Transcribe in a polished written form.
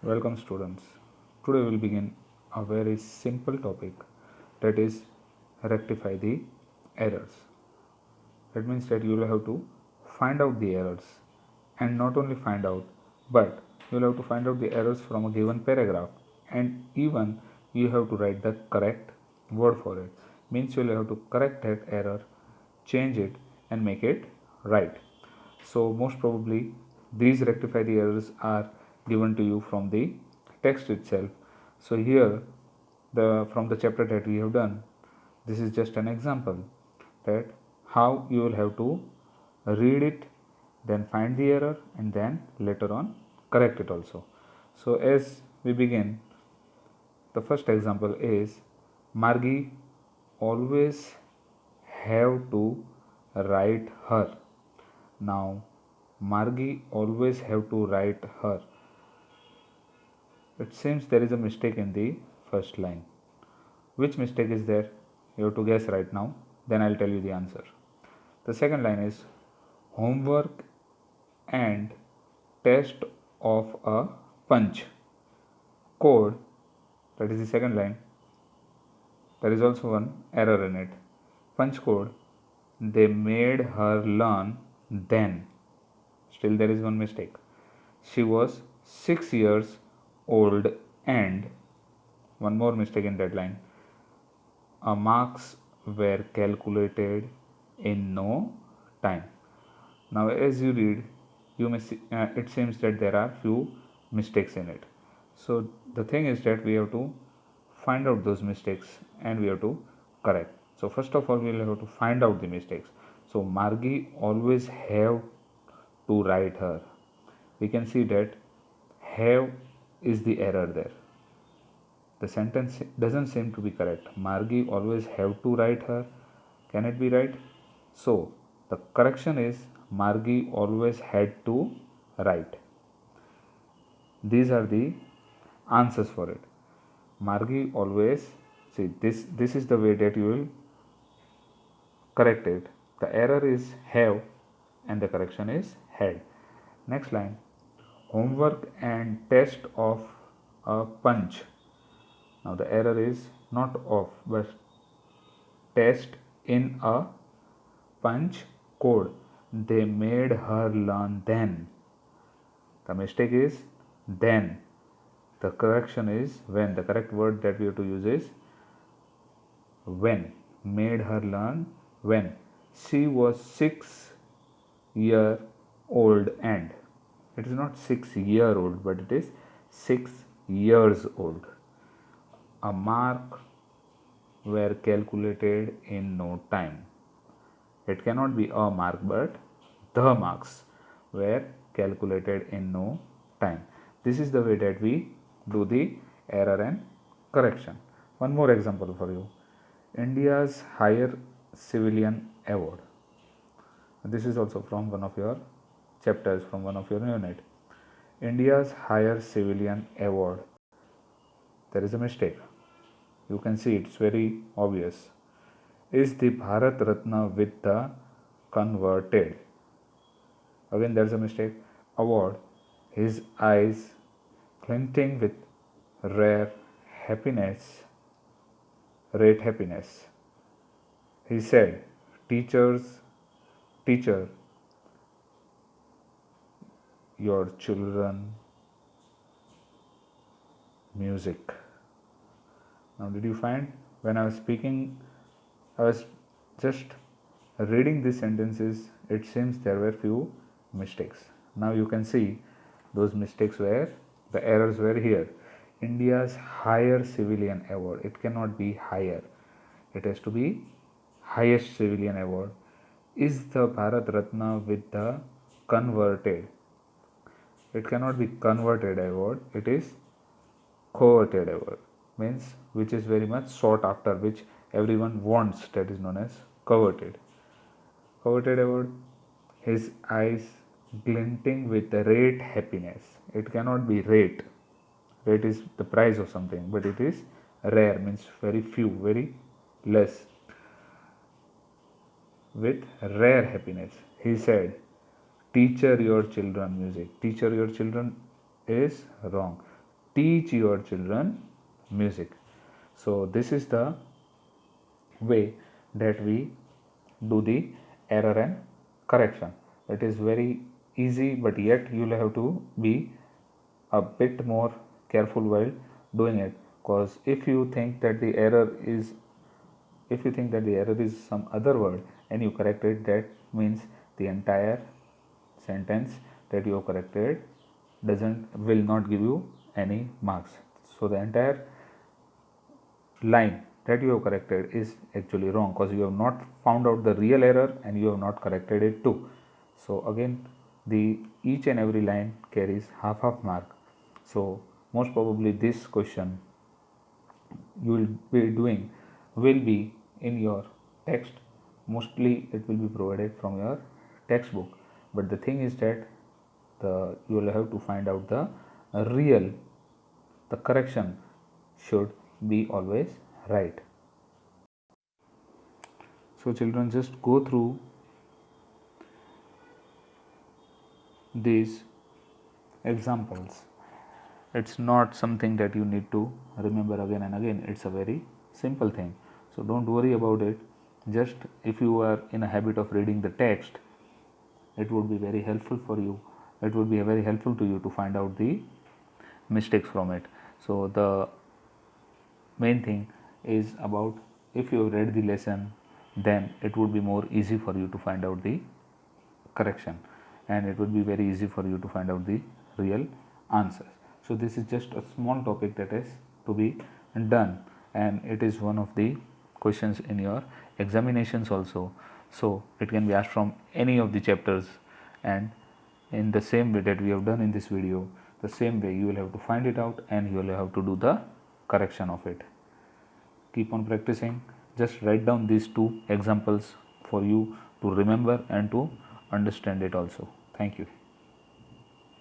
Welcome students. Today we will begin a very simple topic, that is rectify the errors. That means that you will have to find out the errors, and not only find out, but you will have to find out the errors from a given paragraph, and even you have to write the correct word for it. Means you will have to correct that error, change it and make it right. So most probably these rectify the errors are given to you from the text itself. So here, the from the chapter that we have done, this is just an example that how you will have to read it, then find the error, and then later on correct it also. So as we begin, the first example is Margie always have to write her. Now, Margie always have to write her. It seems there is a mistake in the first line. Which mistake is there? You have to guess right now. Then I'll tell you the answer. The second line is homework and test of a punch code. That is the second line. There is also one error in it. Punch code. They made her learn then. Still, there is one mistake. She was 6 years old and one more mistake in that line. Marks were calculated in no time. Now, as you read, you may see, it seems that there are few mistakes in it. So the thing is that we have to find out those mistakes and we have to correct. So first of all, we will have to find out the mistakes. So Margie always have to write her. We can see that have is the error there. The sentence doesn't seem to be correct. Margie always have to write her. Can it be right? So the correction is Margie always had to write. These are the answers for it. Margie always, see, this is the way that you will correct it. The error is have and the correction is had. Next line, homework and test of a punch. Now the error is not of but test in a punch code. They made her learn then. The mistake is then. The correction is when. The correct word that we have to use is when. Made her learn when. She was 6 year old and. It is not 6 year old, but it is 6 years old. A mark were calculated in no time. It cannot be a mark, but the marks were calculated in no time. This is the way that we do the error and correction. One more example for you. India's higher civilian award. This is also from one of your chapters, from one of your unit. India's higher civilian award. There is a mistake. You can see it's very obvious. Is the Bharat Ratna with the converted. Again, there's a mistake. Award. His eyes glinting with rare happiness. Rate happiness. He said, teacher, your children music. Now, did you find when I was speaking, I was just reading these sentences, it seems there were few mistakes. Now you can see those mistakes were, the errors were here. India's higher civilian award. It cannot be higher. It has to be highest civilian award. Is the Bharat Ratna with the converted. It cannot be converted award. It is coveted award. Means which is very much sought after, which everyone wants. That is known as coveted. Coveted award. His eyes glinting with rate happiness. It cannot be rate. Rate is the price of something, but it is rare, means very few, very less. With rare happiness. He said, teacher your children music. Teacher your children is wrong. teach your children music. So this is the way that we do the error and correction. It is very easy, but yet you will have to be a bit more careful while doing it, because if you think that the error is some other word and you correct it, that means the entire sentence that you have corrected will not give you any marks. So the entire line that you have corrected is actually wrong, because you have not found out the real error and you have not corrected it too. So again, the each and every line carries half mark. So most probably this question you will be doing will be in your text. Mostly it will be provided from your textbook, but the thing is that you will have to find out the real, the correction should be always right. So children, just go through these examples. It's not something that you need to remember again and again. It's a very simple thing. So don't worry about it. Just if you are in a habit of reading the text, it would be very helpful for you. It would be very helpful to you to find out the mistakes from it. So the main thing is about, if you have read the lesson, then it would be more easy for you to find out the correction, and it would be very easy for you to find out the real answers. So this is just a small topic that is to be done, and it is one of the questions in your examinations also. So it can be asked from any of the chapters, and in the same way that we have done in this video, the same way you will have to find it out and you will have to do the correction of it. Keep on practicing. Just write down these two examples for you to remember and to understand it also. Thank you.